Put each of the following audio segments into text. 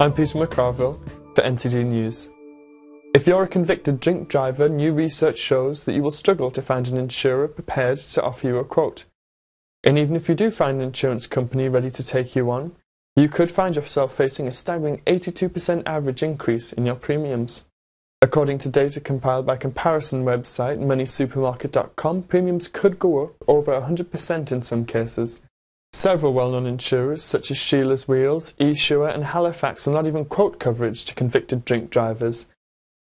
I'm Peter McCarville for NCD News. If you're a convicted drink driver, new research shows that you will struggle to find an insurer prepared to offer you a quote. And even if you do find an insurance company ready to take you on, you could find yourself facing a staggering 82% average increase in your premiums. According to data compiled by comparison website moneysupermarket.com, premiums could go up over 100% in some cases. Several well-known insurers such as Sheila's Wheels, Esure and Halifax will not even quote coverage to convicted drink drivers.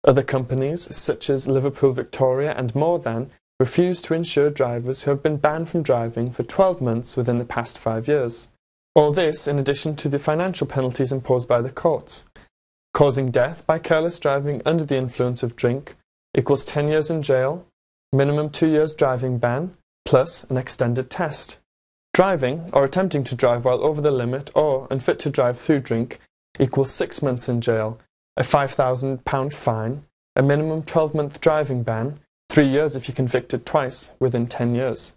Other companies such as Liverpool Victoria and More Than refuse to insure drivers who have been banned from driving for 12 months within the past 5 years. All this in addition to the financial penalties imposed by the courts. Causing death by careless driving under the influence of drink equals 10 years in jail, minimum 2 years driving ban, plus an extended test. Driving or attempting to drive while over the limit or unfit to drive through drink equals 6 months in jail, a £5,000 fine, a minimum 12-month driving ban, 3 years if you're convicted twice within 10 years.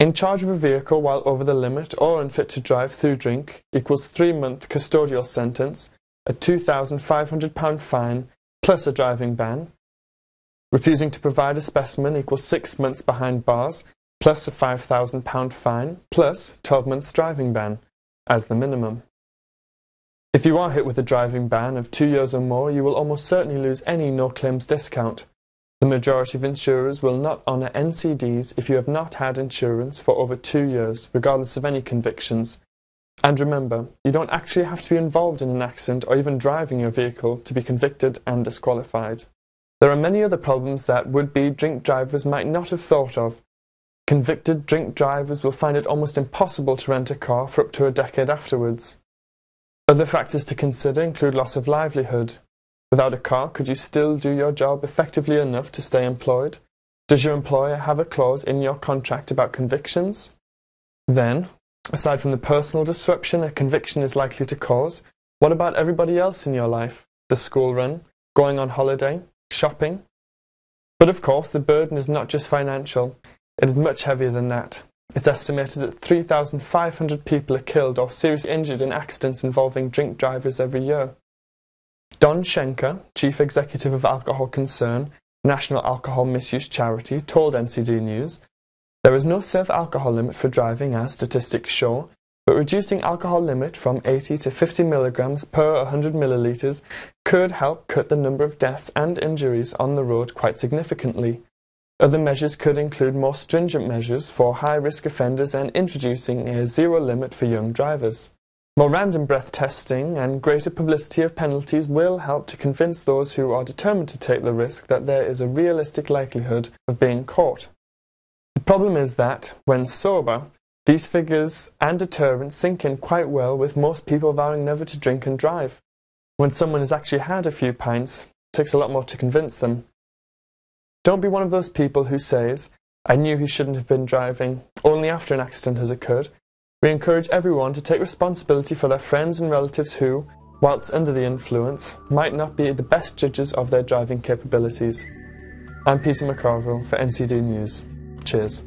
In charge of a vehicle while over the limit or unfit to drive through drink equals 3-month custodial sentence, a £2,500 fine, plus a driving ban. Refusing to provide a specimen equals 6 months behind bars, plus a £5,000 fine, plus 12 months driving ban, as the minimum. If you are hit with a driving ban of 2 years or more, you will almost certainly lose any no-claims discount. The majority of insurers will not honour NCDs if you have not had insurance for over 2 years, regardless of any convictions. And remember, you don't actually have to be involved in an accident or even driving your vehicle to be convicted and disqualified. There are many other problems that would-be drink drivers might not have thought of. Convicted drink drivers will find it almost impossible to rent a car for up to a decade afterwards. Other factors to consider include loss of livelihood. Without a car, could you still do your job effectively enough to stay employed? Does your employer have a clause in your contract about convictions? Then, aside from the personal disruption a conviction is likely to cause, what about everybody else in your life? The school run, going on holiday, shopping? But of course, the burden is not just financial. It is much heavier than that. It's estimated that 3,500 people are killed or seriously injured in accidents involving drink drivers every year. Don Schenker, Chief Executive of Alcohol Concern, National Alcohol Misuse Charity, told NCD News, "There is no safe alcohol limit for driving as statistics show, but reducing alcohol limit from 80 to 50 milligrams per 100 millilitres could help cut the number of deaths and injuries on the road quite significantly. Other measures could include more stringent measures for high-risk offenders and introducing a zero limit for young drivers. More random breath testing and greater publicity of penalties will help to convince those who are determined to take the risk that there is a realistic likelihood of being caught. The problem is that, when sober, these figures and deterrents sink in quite well with most people vowing never to drink and drive. When someone has actually had a few pints, it takes a lot more to convince them. Don't be one of those people who says, 'I knew he shouldn't have been driving,' only after an accident has occurred. We encourage everyone to take responsibility for their friends and relatives who, whilst under the influence, might not be the best judges of their driving capabilities." I'm Peter McCarville for NCD News. Cheers.